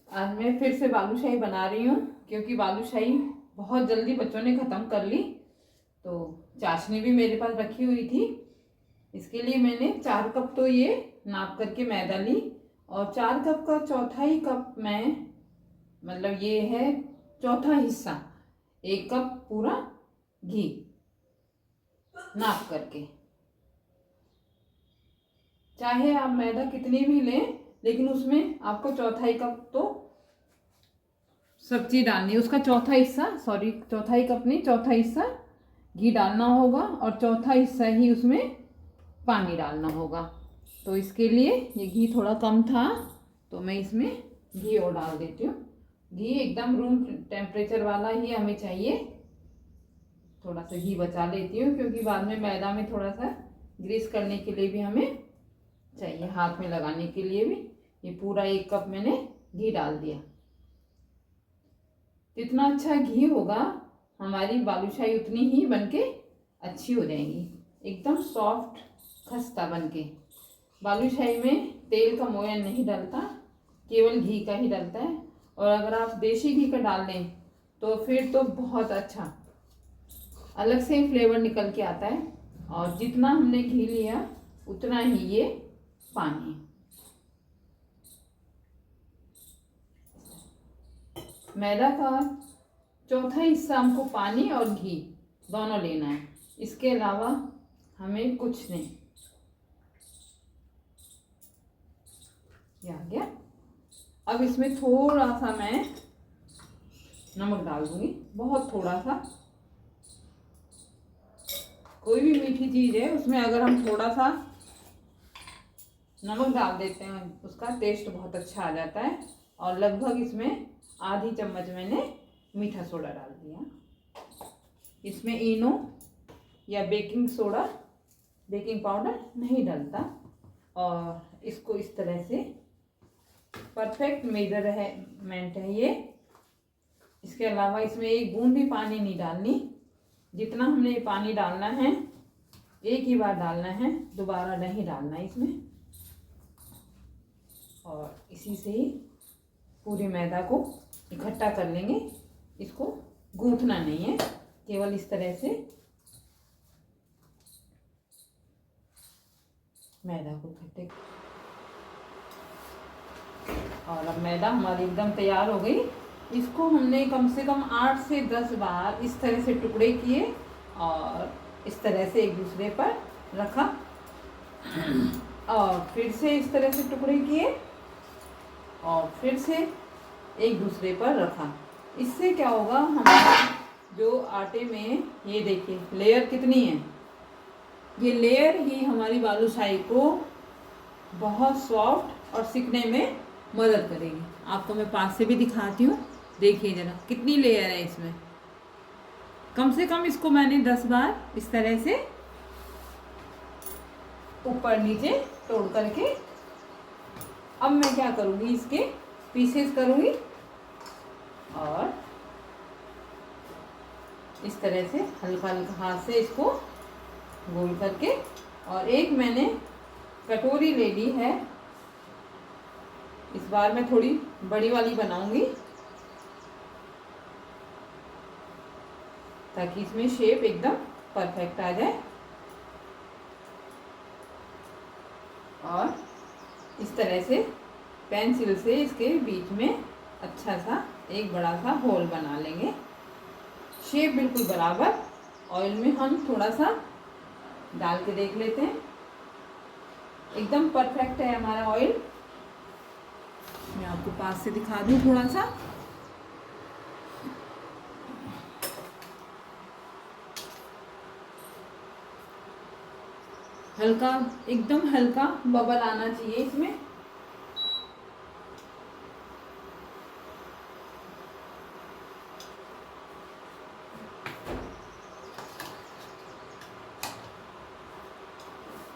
आज मैं फिर से बालूशाही बना रही हूँ क्योंकि बालूशाही बहुत जल्दी बच्चों ने ख़त्म कर ली। तो चाशनी भी मेरे पास रखी हुई थी। इसके लिए मैंने 4 कप तो ये नाप करके मैदा ली और 4 कप का चौथा ही कप मैं, मतलब ये है चौथा हिस्सा, 1 कप पूरा घी नाप करके। चाहे आप मैदा कितनी भी लें लेकिन उसमें आपको चौथाई कप तो सब्जी डालनी है। उसका चौथा हिस्सा, सॉरी चौथाई कप नहीं, चौथा हिस्सा घी डालना होगा और चौथा हिस्सा ही उसमें पानी डालना होगा। तो इसके लिए ये घी थोड़ा कम था तो मैं इसमें घी और डाल देती हूँ। घी एकदम रूम टेम्परेचर वाला ही हमें चाहिए। थोड़ा सा घी बचा लेती हूँ क्योंकि बाद में मैदा में थोड़ा सा ग्रीस करने के लिए भी हमें चाहिए, हाथ में लगाने के लिए भी। ये पूरा 1 कप मैंने घी डाल दिया। जितना अच्छा घी होगा हमारी बालूशाही उतनी ही बनके अच्छी हो जाएंगी, एकदम सॉफ्ट खस्ता बनके। बालूशाही में तेल का मोयन नहीं डलता, केवल घी का ही डलता है। और अगर आप देसी घी का डाल लें तो फिर तो बहुत अच्छा अलग से फ्लेवर निकल के आता है। और जितना हमने घी लिया उतना ही ये पानी। मैदा का चौथा हिस्सा हमको पानी और घी दोनों लेना है, इसके अलावा हमें कुछ नहीं। ये आ गया। अब इसमें थोड़ा सा मैं नमक डाल दूंगी, बहुत थोड़ा सा। कोई भी मीठी चीज़ है उसमें अगर हम थोड़ा सा नमक डाल देते हैं उसका टेस्ट बहुत अच्छा आ जाता है। और लगभग इसमें आधी चम्मच मैंने मीठा सोडा डाल दिया। इसमें इनो या बेकिंग सोडा, बेकिंग पाउडर नहीं डलता। और इसको इस तरह से परफेक्ट मेजरमेंट है ये। इसके अलावा इसमें एक बूंद भी पानी नहीं डालनी। जितना हमने पानी डालना है एक ही बार डालना है, दोबारा नहीं डालना है इसमें। और इसी से ही पूरे मैदा को इकट्ठा कर लेंगे। इसको गूंथना नहीं है, केवल इस तरह से मैदा को इकट्ठे। और अब मैदा हमारी एकदम तैयार हो गई। इसको हमने कम से कम 8 से 10 बार इस तरह से टुकड़े किए और इस तरह से एक दूसरे पर रखा और फिर से इस तरह से टुकड़े किए और फिर से एक दूसरे पर रखा। इससे क्या होगा, हमारे जो आटे में, ये देखिए लेयर कितनी है, ये लेयर ही हमारी बालूशाही को बहुत सॉफ्ट और सिकने में मदद करेगी। आपको मैं पास से भी दिखाती हूँ, देखिए जरा कितनी लेयर है इसमें। कम से कम इसको मैंने 10 बार इस तरह से ऊपर नीचे तोड़ करके, अब मैं क्या करूँगी, इसके पीसेस करूँगी और इस तरह से हल्का हल्का हाथ से इसको गोल करके। और एक मैंने कटोरी ले ली है, इस बार मैं थोड़ी बड़ी वाली बनाऊंगी ताकि इसमें शेप एकदम परफेक्ट आ जाए। और इस तरह से पेंसिल से इसके बीच में अच्छा सा एक बड़ा सा होल बना लेंगे, शेप बिल्कुल बराबर। ऑयल में हम थोड़ा सा डाल के देख लेते हैं, एकदम परफेक्ट है हमारा ऑयल। मैं आपको पास से दिखा दूं थोड़ा सा। हल्का, एकदम हल्का बबल आना चाहिए इसमें।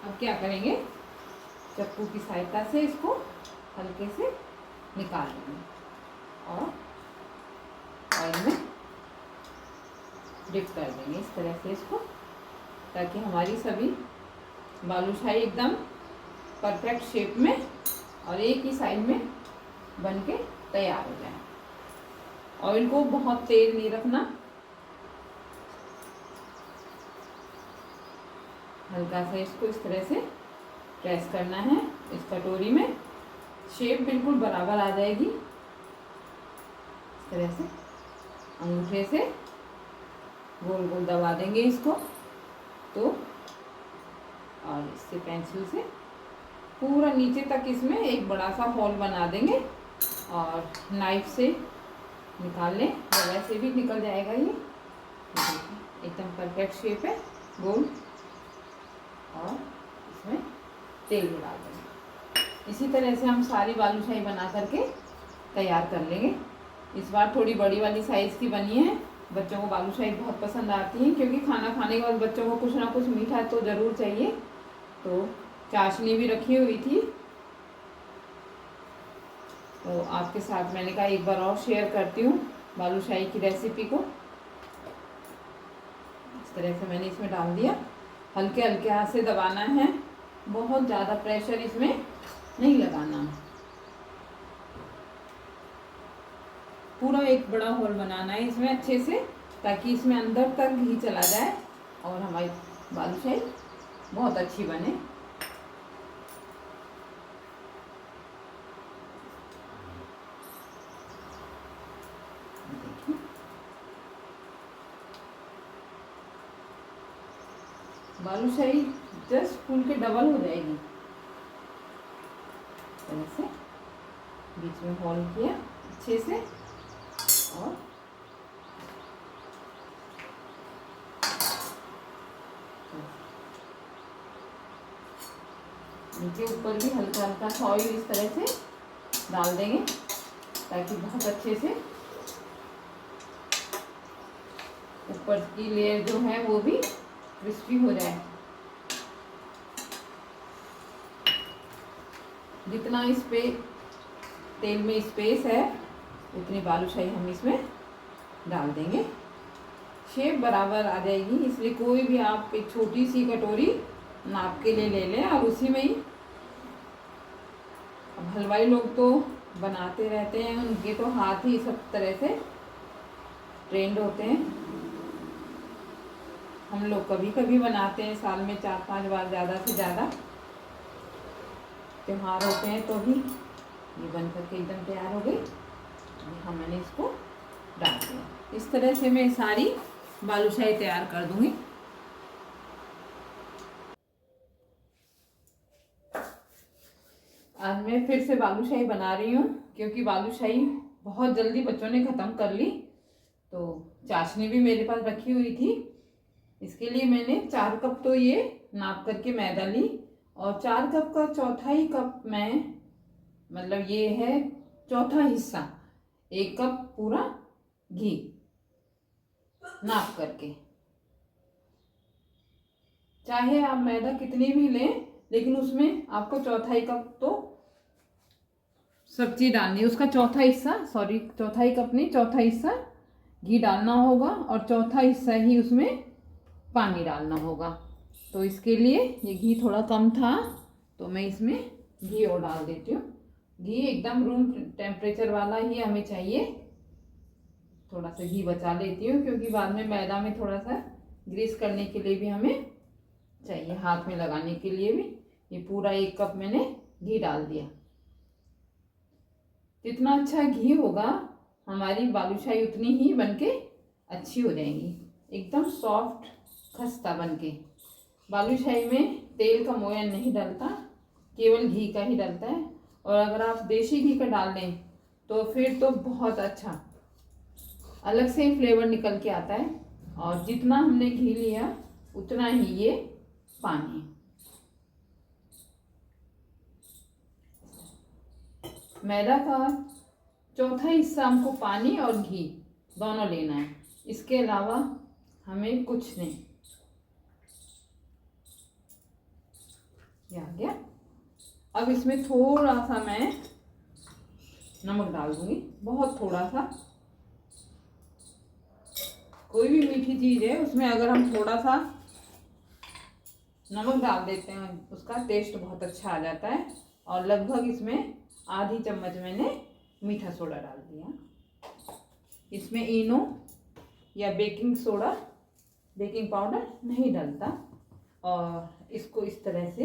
अब क्या करेंगे, चक्कू की सहायता से इसको हल्के से निकाल लेंगे और ऑयल में डिप कर देंगे इस तरह से इसको, ताकि हमारी सभी बालूशाही एकदम परफेक्ट शेप में और एक ही साइड में बन के तैयार हो जाए। ऑयल को बहुत तेज नहीं रखना, हल्का सा इसको इस तरह से प्रेस करना है इस कटोरी में। शेप बिल्कुल बराबर आ जाएगी। इस तरह से अंगूठे से गोल गोल दबा देंगे इसको तो, और इससे पेंसिल से पूरा नीचे तक इसमें एक बड़ा सा होल बना देंगे और नाइफ से निकाल लें, या वैसे भी निकल जाएगा ये। एकदम परफेक्ट शेप है, गोल। और इसमें तेल भी डाल देंगे। इसी तरह से हम सारी बालूशाही बना करके तैयार कर लेंगे। इस बार थोड़ी बड़ी वाली साइज़ की बनी है। बच्चों को बालूशाही बहुत पसंद आती है, क्योंकि खाना खाने के बाद बच्चों को कुछ ना कुछ मीठा तो ज़रूर चाहिए। तो चाशनी भी रखी हुई थी, तो आपके साथ मैंने कहा एक बार और शेयर करती हूँ बालूशाही की रेसिपी को। इस तरह से मैंने इसमें डाल दिया। हल्के हल्के हाथ से दबाना है, बहुत ज़्यादा प्रेशर इसमें नहीं लगाना। पूरा एक बड़ा होल बनाना है इसमें अच्छे से, ताकि इसमें अंदर तक घी चला जाए और हमारी बालूशाही बहुत अच्छी बने। बालूशाही जस्ट फूल के डबल हो जाएगी। तरह से बीच में होल किया अच्छे से, और नीचे ऊपर भी हल्का हल्का सा ऑयल इस तरह से डाल देंगे, ताकि बहुत अच्छे से ऊपर की लेयर जो है वो भी क्रिस्पी हो जाए। जितना इस पे तेल में स्पेस है उतनी बालूशाही हम इसमें डाल देंगे। शेप बराबर आ जाएगी, इसलिए कोई भी आप एक छोटी सी कटोरी नाप के लिए ले लें और उसी में ही। अब हलवाई लोग तो बनाते रहते हैं, उनके तो हाथ ही सब तरह से ट्रेंड होते हैं। हम लोग कभी कभी बनाते हैं, साल में 4-5 बार ज़्यादा से ज़्यादा। त्योहार होते हैं तो भी ये बन करके एकदम तैयार हो गई। हाँ, मैंने इसको डाल दिया। इस तरह से मैं सारी बालूशाही तैयार कर दूंगी। आज मैं फिर से बालूशाही बना रही हूँ, क्योंकि बालूशाही बहुत जल्दी बच्चों ने ख़त्म कर ली। तो चाशनी भी मेरे पास रखी हुई थी, इसके लिए मैंने 4 कप तो ये नाप करके मैदा ली, और 4 कप का चौथाई कप मैं, मतलब ये है चौथा हिस्सा, 1 कप पूरा घी नाप करके। चाहे आप मैदा कितनी भी लें, लेकिन उसमें आपको चौथाई कप तो सब्जी डालनी है। उसका चौथा हिस्सा, सॉरी चौथाई कप नहीं, चौथा हिस्सा घी डालना होगा, और चौथा हिस्सा ही उसमें पानी डालना होगा। तो इसके लिए ये घी थोड़ा कम था, तो मैं इसमें घी और डाल देती हूँ। घी एकदम रूम टेम्परेचर वाला ही हमें चाहिए। थोड़ा सा घी बचा लेती हूँ, क्योंकि बाद में मैदा में थोड़ा सा ग्रीस करने के लिए भी हमें चाहिए, हाथ में लगाने के लिए भी। ये पूरा 1 कप मैंने घी डाल दिया। जितना अच्छा घी होगा, हमारी बालूशाही उतनी ही बनके अच्छी हो जाएंगी, एकदम सॉफ्ट खस्ता बनके। बालूशाही में तेल का मोयन नहीं डलता, केवल घी का ही डलता है। और अगर आप देसी घी का डाल दें तो फिर तो बहुत अच्छा अलग से ही फ्लेवर निकल के आता है। और जितना हमने घी लिया उतना ही ये पानी। मैदा का चौथा हिस्सा हमको पानी और घी दोनों लेना है, इसके अलावा हमें कुछ नहीं। ये आ गया। अब इसमें थोड़ा सा मैं नमक डाल दूंगी, बहुत थोड़ा सा। कोई भी मीठी चीज़ है उसमें अगर हम थोड़ा सा नमक डाल देते हैं, उसका टेस्ट बहुत अच्छा आ जाता है। और लगभग इसमें आधी चम्मच मैंने मीठा सोडा डाल दिया। इसमें इनो या बेकिंग सोडा, बेकिंग पाउडर नहीं डलता। और इसको इस तरह से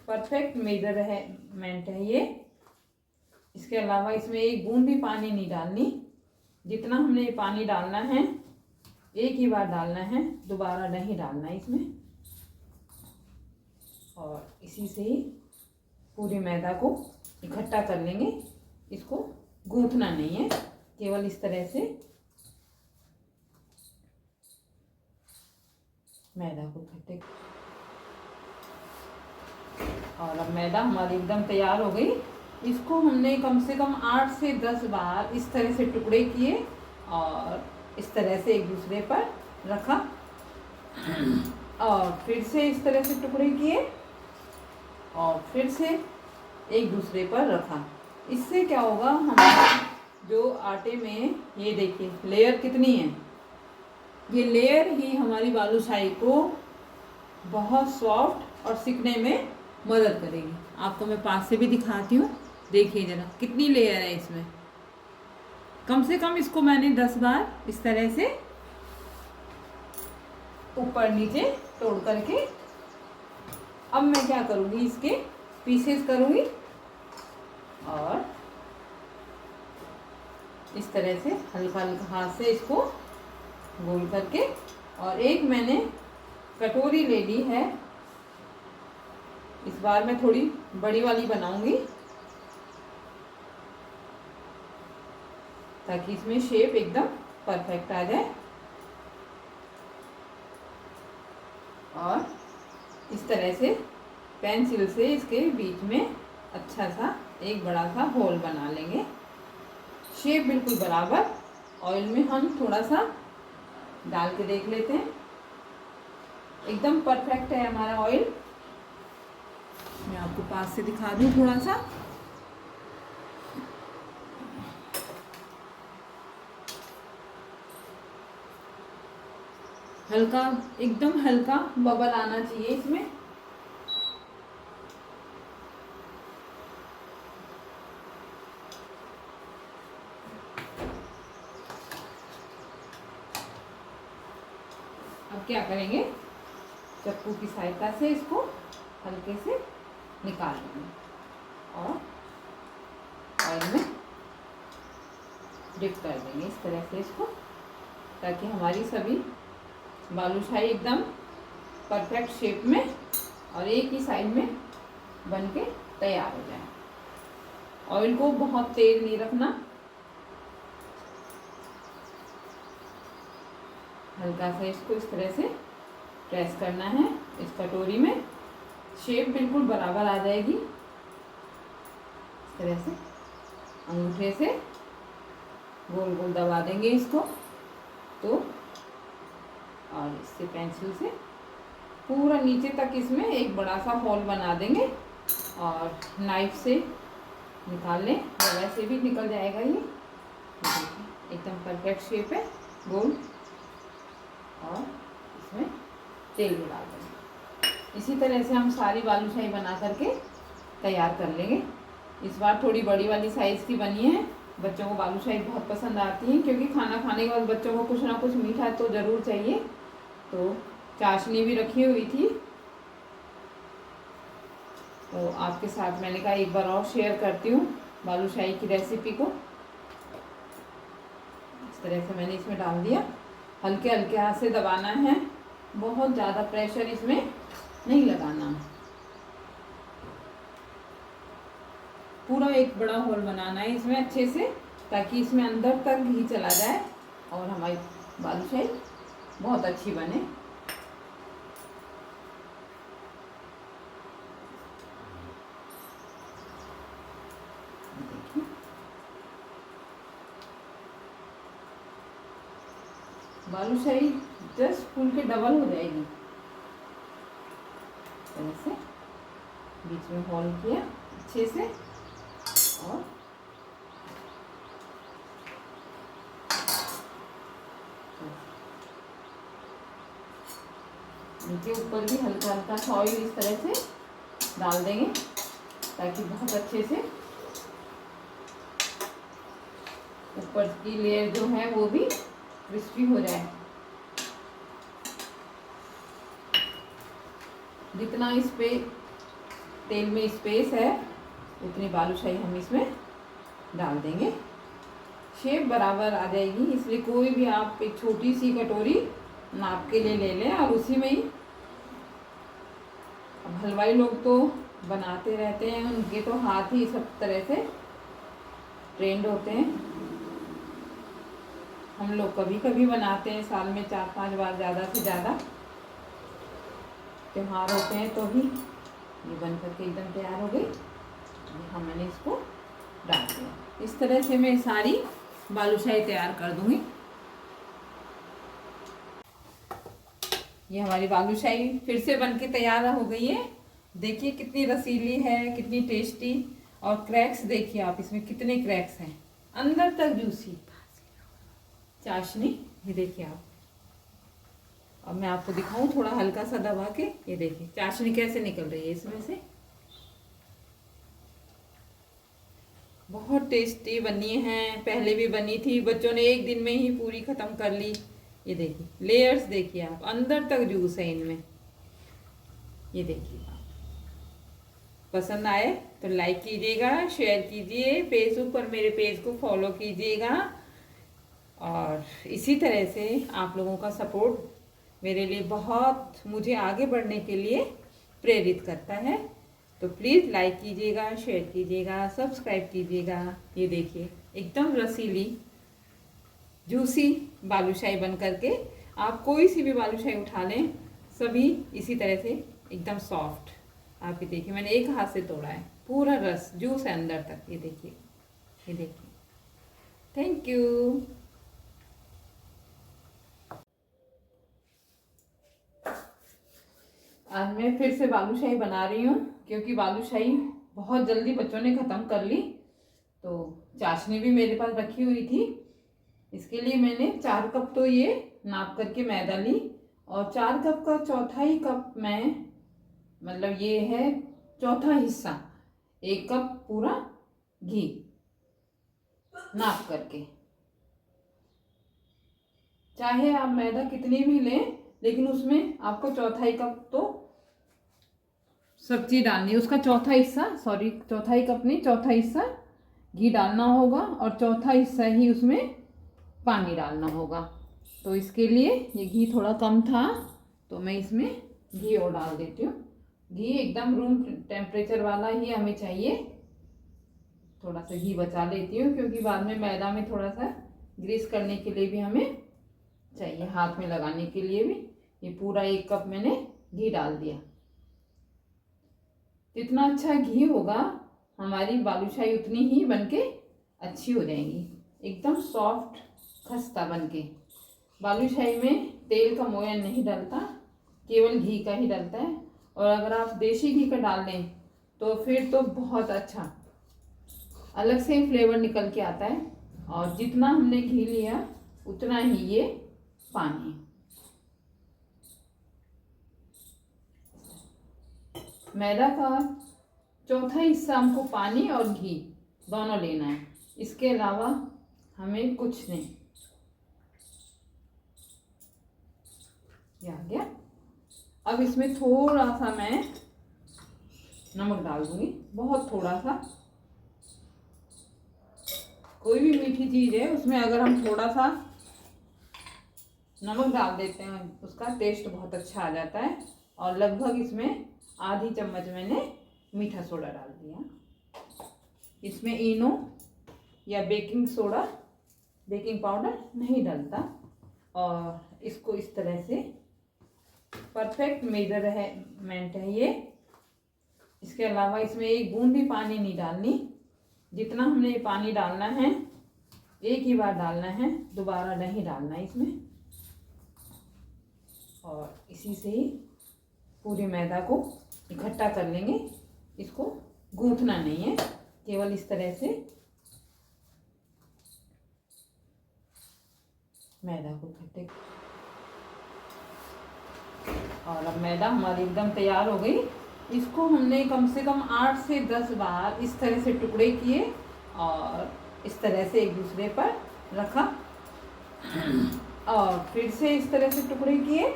परफेक्ट मेजरमेंट है ये। इसके अलावा इसमें एक बूंद भी पानी नहीं डालनी। जितना हमने पानी डालना है एक ही बार डालना है, दोबारा नहीं डालना इसमें। और इसी से ही पूरे मैदा को इकट्ठा कर लेंगे। इसको गूंथना नहीं है, केवल इस तरह से मैदा को इकट्ठे। और अब मैदा हमारी एकदम तैयार हो गई। इसको हमने कम से कम 8 से 10 बार इस तरह से टुकड़े किए और इस तरह से एक दूसरे पर रखा और फिर से इस तरह से टुकड़े किए और फिर से एक दूसरे पर रखा। इससे क्या होगा, हमारे जो आटे में ये देखिए लेयर कितनी है, ये लेयर ही हमारी बालूशाही को बहुत सॉफ्ट और सिकने में मदद करेगी। आपको मैं पास से भी दिखाती हूँ, देखिए जरा कितनी लेयर है इसमें। कम से कम इसको मैंने 10 बार इस तरह से ऊपर नीचे तोड़ करके, अब मैं क्या करूँगी, इसके पीसेस करूँगी और इस तरह से हल्का हल्का हाथ से इसको गोल करके। और एक मैंने कटोरी ले ली है, इस बार मैं थोड़ी बड़ी वाली बनाऊंगी ताकि इसमें शेप एकदम परफेक्ट आ जाए। और इस तरह से पेंसिल से इसके बीच में अच्छा सा एक बड़ा सा होल बना लेंगे, शेप बिल्कुल बराबर। ऑयल में हम थोड़ा सा डाल के देख लेते हैं, एकदम परफेक्ट है हमारा ऑयल। मैं आपको पास से दिखा दूं थोड़ा सा। हल्का, एकदम हल्का बबल आना चाहिए इसमें। अब क्या करेंगे, चक्कू की सहायता से इसको हल्के से निकाल लेंगे और ऑयल में डिप कर देंगे इस तरह से इसको, ताकि हमारी सभी बालूशाही एकदम परफेक्ट शेप में और एक ही साइड में बन के तैयार हो जाए। ऑयल को बहुत तेज नहीं रखना, हल्का सा इसको इस तरह से प्रेस करना है इस कटोरी में। शेप बिल्कुल बराबर आ जाएगी। इस तरह से अंगूठे से गोल गोल दबा देंगे इसको तो, और इससे पेंसिल से पूरा नीचे तक इसमें एक बड़ा सा होल बना देंगे और नाइफ से निकाल लें, या वैसे भी निकल जाएगा ये। एकदम परफेक्ट शेप है, गोल। और इसमें तेल भी डाल देंगे। इसी तरह से हम सारी बालूशाही बना करके तैयार कर लेंगे। इस बार थोड़ी बड़ी वाली साइज़ की बनी है। बच्चों को बालूशाही बहुत पसंद आती है, क्योंकि खाना खाने के बाद बच्चों को कुछ ना कुछ मीठा तो ज़रूर चाहिए। तो चाशनी भी रखी हुई थी, तो आपके साथ मैंने कहा एक बार और शेयर करती हूँ बालूशाही की रेसिपी को। इस तरह से मैंने इसमें डाल दिया। हल्के हल्के हाथ से दबाना है, बहुत ज़्यादा प्रेशर इसमें नहीं लगाना। पूरा एक बड़ा होल बनाना है इसमें अच्छे से, ताकि इसमें अंदर तक घी चला जाए और हमारी बालूशाही बहुत अच्छी बने। बालूशाही जस्ट फूल के डबल हो जाएगी। ऐसे बीच में होल किया अच्छे से और इनके ऊपर भी हल्का हल्का सा ऑयल इस तरह से डाल देंगे, ताकि बहुत अच्छे से ऊपर की लेयर जो है वो भी क्रिस्पी हो जाए। जितना इस पे तेल में स्पेस है उतनी बालूशाही हम इसमें डाल देंगे। शेप बराबर आ जाएगी, इसलिए कोई भी आप एक छोटी सी कटोरी नाप के लिए ले लें और उसी में ही। अब हलवाई लोग तो बनाते रहते हैं, उनके तो हाथ ही सब तरह से ट्रेंड होते हैं। हम लोग कभी कभी बनाते हैं, साल में 4-5 बार ज़्यादा से ज़्यादा। त्योहार होते हैं तो भी ये बन करके एकदम तैयार हो गई। यहाँ मैंने इसको डाल दिया। इस तरह से मैं सारी बालूशाही तैयार कर दूंगी। ये हमारी बालूशाही फिर से बनके तैयार हो गई है। देखिए कितनी रसीली है, कितनी टेस्टी। और क्रैक्स देखिए आप, इसमें कितने क्रैक्स हैं, अंदर तक जूसी चाशनी। ये देखिए आप, अब मैं आपको दिखाऊं थोड़ा हल्का सा दबा के। ये देखिए चाशनी कैसे निकल रही है इसमें से। बहुत टेस्टी बनी है, पहले भी बनी थी, बच्चों ने एक दिन में ही पूरी खत्म कर ली। ये देखिए लेयर्स देखिए आप, अंदर तक जूस है इनमें। ये देखिए आप, पसंद आए तो लाइक कीजिएगा, शेयर कीजिए, फेसबुक पर मेरे पेज को फॉलो कीजिएगा। और इसी तरह से आप लोगों का सपोर्ट मेरे लिए बहुत, मुझे आगे बढ़ने के लिए प्रेरित करता है। तो प्लीज़ लाइक कीजिएगा, शेयर कीजिएगा, सब्सक्राइब कीजिएगा। ये देखिए एकदम रसीली जूसी बालूशाही बन करके, आप कोई सी भी बालूशाही उठा लें, सभी इसी तरह से एकदम सॉफ्ट। आप ये देखिए, मैंने एक हाथ से तोड़ा है, पूरा रस जूस है अंदर तक। ये देखिए, ये देखिए। Thank you. आज मैं फिर से बालूशाही बना रही हूँ, क्योंकि बालूशाही बहुत जल्दी बच्चों ने ख़त्म कर ली। तो चाशनी भी मेरे पास रखी हुई थी, इसके लिए मैंने 4 कप तो ये नाप करके मैदा ली, और 4 कप का चौथा ही कप मैं, मतलब ये है चौथा हिस्सा, 1 कप पूरा घी नाप करके। चाहे आप मैदा कितनी भी लें, लेकिन उसमें आपको चौथाई कप तो सब्जी डालनी है, उसका चौथा हिस्सा, सॉरी चौथाई कप नहीं, चौथा हिस्सा घी डालना होगा, और चौथा हिस्सा ही उसमें पानी डालना होगा। तो इसके लिए ये घी थोड़ा कम था, तो मैं इसमें घी और डाल देती हूँ। घी एकदम रूम टेम्परेचर वाला ही हमें चाहिए। थोड़ा सा घी बचा लेती हूँ, क्योंकि बाद में मैदा में थोड़ा सा ग्रीस करने के लिए भी हमें चाहिए, हाथ में लगाने के लिए भी। ये पूरा 1 कप मैंने घी डाल दिया। जितना अच्छा घी होगा, हमारी बालूशाही उतनी ही बनके अच्छी हो जाएंगी, एकदम सॉफ्ट खस्ता बनके। बालूशाही में तेल का मोयन नहीं डलता, केवल घी का ही डलता है। और अगर आप देसी घी का डाल लें तो फिर तो बहुत अच्छा अलग से फ्लेवर निकल के आता है। और जितना हमने घी लिया उतना ही ये पानी। मैदा का चौथा हिस्सा हमको पानी और घी दोनों लेना है, इसके अलावा हमें कुछ नहीं। ये आ गया। अब इसमें थोड़ा सा मैं नमक डाल दूंगी, बहुत थोड़ा सा। कोई भी मीठी चीज़ है उसमें अगर हम थोड़ा सा नमक डाल देते हैं, उसका टेस्ट बहुत अच्छा आ जाता है। और लगभग इसमें आधी चम्मच मैंने मीठा सोडा डाल दिया। इसमें इनो या बेकिंग सोडा, बेकिंग पाउडर नहीं डलता। और इसको इस तरह से परफेक्ट मेजरमेंट है ये। इसके अलावा इसमें एक बूंद भी पानी नहीं डालनी। जितना हमने पानी डालना है एक ही बार डालना है, दोबारा नहीं डालना इसमें। और इसी से ही पूरे मैदा को इकट्ठा कर लेंगे। इसको गूंथना नहीं है, केवल इस तरह से मैदा को इकट्ठे। और अब मैदा हमारी एकदम तैयार हो गई। इसको हमने कम से कम 8 से 10 बार इस तरह से टुकड़े किए और इस तरह से एक दूसरे पर रखा और फिर से इस तरह से टुकड़े किए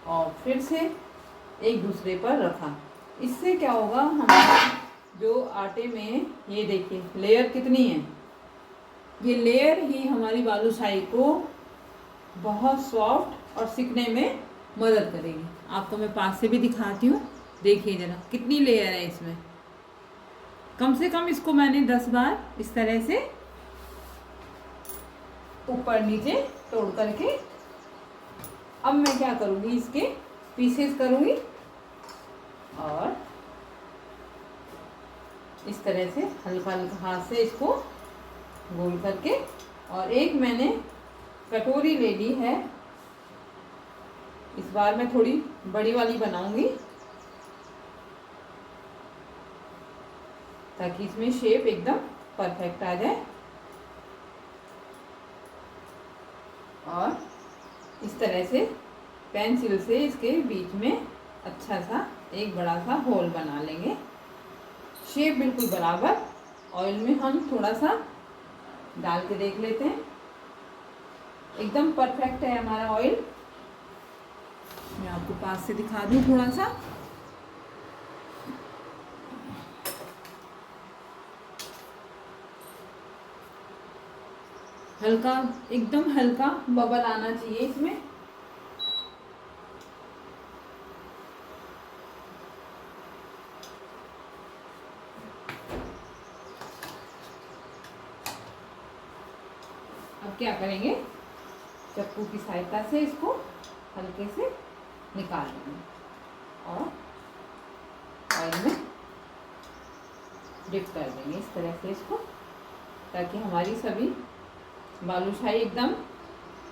और फिर से एक दूसरे पर रखा। इससे क्या होगा, हमारे जो आटे में, ये देखिए लेयर कितनी है, ये लेयर ही हमारी बालूशाही को बहुत सॉफ्ट और सिकने में मदद करेगी। आपको मैं पास से भी दिखाती हूँ, देखिए जरा कितनी लेयर है इसमें। कम से कम इसको मैंने 10 बार इस तरह से ऊपर नीचे तोड़ करके, अब मैं क्या करूँगी, इसके पीसेस करूँगी और इस तरह से हल्का हल्का हाथ से इसको गोल करके, और एक मैंने कटोरी ले ली है, इस बार मैं थोड़ी बड़ी वाली बनाऊंगी ताकि इसमें शेप एकदम परफेक्ट आ जाए। और इस तरह से पेंसिल से इसके बीच में अच्छा सा एक बड़ा सा होल बना लेंगे, शेप बिल्कुल बराबर। ऑयल में हम थोड़ा सा डाल के देख लेते हैं, एकदम परफेक्ट है हमारा ऑयल। मैं आपको पास से दिखा दूं थोड़ा सा। हल्का, एकदम हल्का बबल आना चाहिए इसमें। अब क्या करेंगे, चक्कू की सहायता से इसको हल्के से निकाल लेंगे और ऑयल में डिप कर देंगे इस तरह से इसको, ताकि हमारी सभी बालूशाही एकदम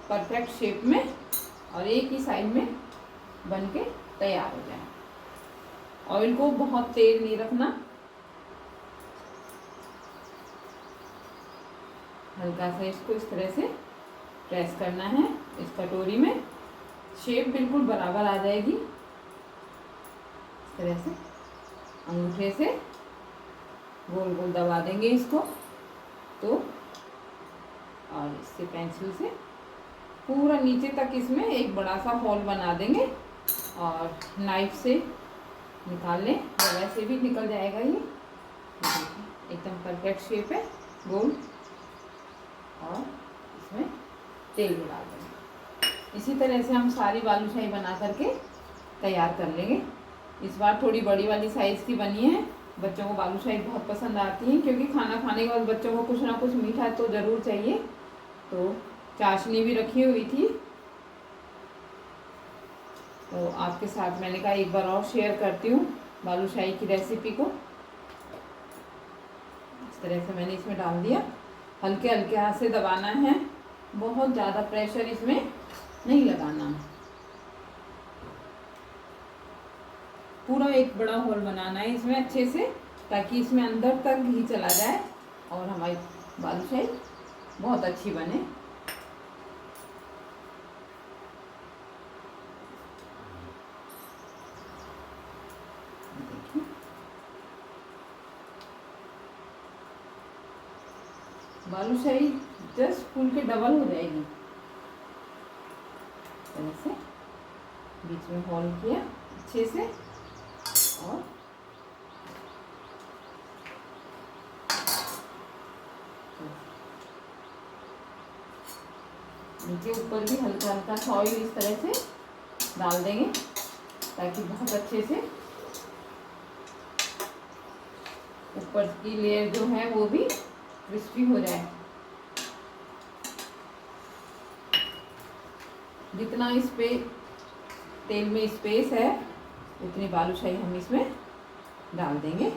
परफेक्ट शेप में और एक ही साइड में बन के तैयार हो जाए। ऑयल को बहुत तेज नहीं रखना, हल्का सा इसको इस तरह से प्रेस करना है इस कटोरी में, शेप बिल्कुल बराबर आ जाएगी। इस तरह से अंगूठे से गोल गोल दबा देंगे इसको तो, और इससे पेंसिल से पूरा नीचे तक इसमें एक बड़ा सा होल बना देंगे और नाइफ से निकाल लें, तो वैसे भी निकल जाएगा ये। एकदम परफेक्ट शेप है, गोल। और इसमें तेल डाल देंगे। इसी तरह से हम सारी बालूशाही बना करके तैयार कर लेंगे। इस बार थोड़ी बड़ी वाली साइज़ की बनी है, बच्चों को बालूशाही बहुत पसंद आती है, क्योंकि खाना खाने के बाद बच्चों को कुछ ना कुछ मीठा तो ज़रूर चाहिए। तो चाशनी भी रखी हुई थी, तो आपके साथ मैंने कहा एक बार और शेयर करती हूँ बालूशाही की रेसिपी को। इस तरह से मैंने इसमें डाल दिया, हल्के हल्के हाथ से दबाना है, बहुत ज़्यादा प्रेशर इसमें नहीं लगाना। पूरा एक बड़ा होल बनाना है इसमें अच्छे से, ताकि इसमें अंदर तक घी चला जाए और हमारी बालूशाही बहुत अच्छी बने। बालूशाही जस्ट फूल के डबल हो जाएगी। ऐसे बीच में होल किया अच्छे से और नीचे ऊपर भी हल्का हल्का सा ऑयल इस तरह से डाल देंगे, ताकि बहुत अच्छे से ऊपर की लेयर जो है वो भी क्रिस्पी हो जाए। जितना इस पे तेल में स्पेस है उतनी बालूशाही हम इसमें डाल देंगे,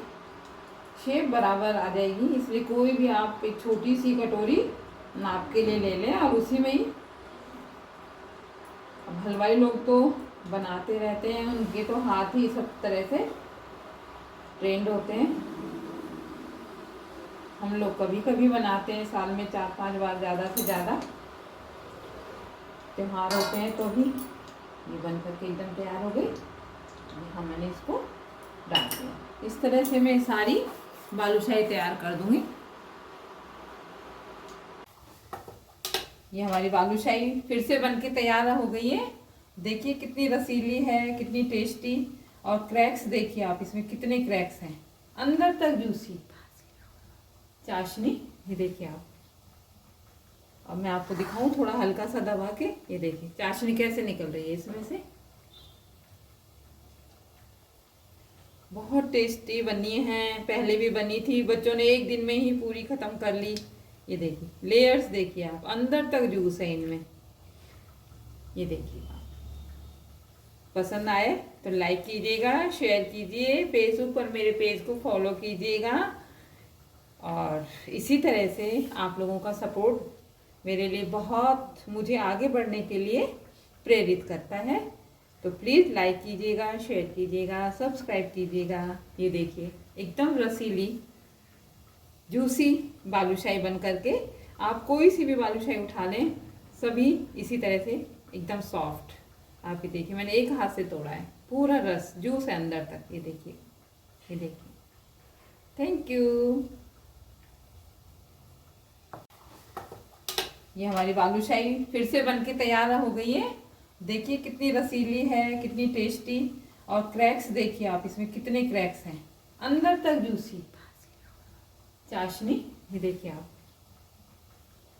शेप बराबर आ जाएगी। इसलिए कोई भी आप एक छोटी सी कटोरी नाप के लिए ले लें और उसी में ही, अब हलवाई लोग तो बनाते रहते हैं, उनके तो हाथ ही सब तरह से ट्रेंड होते हैं। हम लोग कभी कभी बनाते हैं, साल में 4-5 बार ज़्यादा से ज़्यादा, त्योहार होते हैं तो भी। ये बन करके एकदम तैयार हो गई। हाँ, मैंने इसको डाल दिया। इस तरह से मैं सारी बालूशाही तैयार कर दूंगी। ये हमारी बालूशाही फिर से बनके तैयार हो गई है। देखिए कितनी रसीली है, कितनी टेस्टी। और क्रैक्स देखिए आप, इसमें कितने क्रैक्स हैं, अंदर तक जूसी चाशनी। ये देखिए आप, अब मैं आपको दिखाऊं थोड़ा हल्का सा दबा के। ये देखिए चाशनी कैसे निकल रही है इसमें से। बहुत टेस्टी बनी है, पहले भी बनी थी, बच्चों ने एक दिन में ही पूरी खत्म कर ली। ये देखिए लेयर्स देखिए आप, अंदर तक जूस है इनमें। ये देखिए आप, पसंद आए तो लाइक कीजिएगा, शेयर कीजिए, फेसबुक पर मेरे पेज को फॉलो कीजिएगा। और इसी तरह से आप लोगों का सपोर्ट मेरे लिए बहुत, मुझे आगे बढ़ने के लिए प्रेरित करता है। तो प्लीज़ लाइक कीजिएगा, शेयर कीजिएगा, सब्सक्राइब कीजिएगा। ये देखिए एकदम रसीली जूसी बालूशाही बन करके, आप कोई सी भी बालूशाही उठा लें, सभी इसी तरह से एकदम सॉफ्ट। आप ये देखिए, मैंने एक हाथ से तोड़ा है, पूरा रस जूस है अंदर तक। ये देखिए, ये देखिए। Thank you. ये हमारी बालूशाही फिर से बनके तैयार हो गई है। देखिए कितनी रसीली है, कितनी टेस्टी। और क्रैक्स देखिए आप, इसमें कितने क्रैक्स हैं, अंदर तक जूसी चाशनी। ये देखिए आप,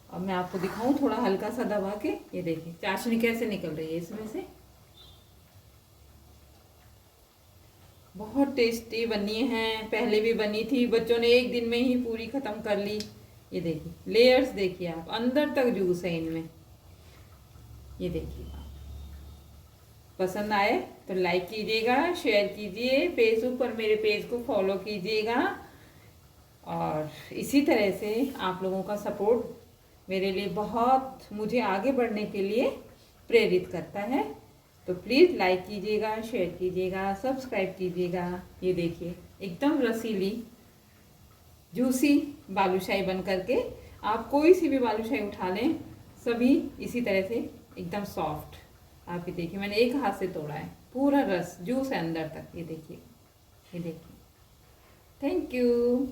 अब मैं आपको दिखाऊं थोड़ा हल्का सा दबा के। ये देखिए चाशनी कैसे निकल रही है इसमें से। बहुत टेस्टी बनी है, पहले भी बनी थी, बच्चों ने एक दिन में ही पूरी खत्म कर ली। ये देखिए लेयर्स देखिए आप, अंदर तक जूस है इनमें। ये देखिए आप, पसंद आए तो लाइक कीजिएगा, शेयर कीजिए, फेसबुक पर मेरे पेज को फॉलो कीजिएगा। और इसी तरह से आप लोगों का सपोर्ट मेरे लिए बहुत, मुझे आगे बढ़ने के लिए प्रेरित करता है। तो प्लीज़ लाइक कीजिएगा, शेयर कीजिएगा, सब्सक्राइब कीजिएगा। ये देखिए एकदम रसीली जूसी बालूशाही बन करके, आप कोई सी भी बालूशाही उठा लें, सभी इसी तरह से एकदम सॉफ्ट। आप ये देखिए, मैंने एक हाथ से तोड़ा है, पूरा रस जूस है अंदर तक। ये देखिए, ये देखिए। Thank you.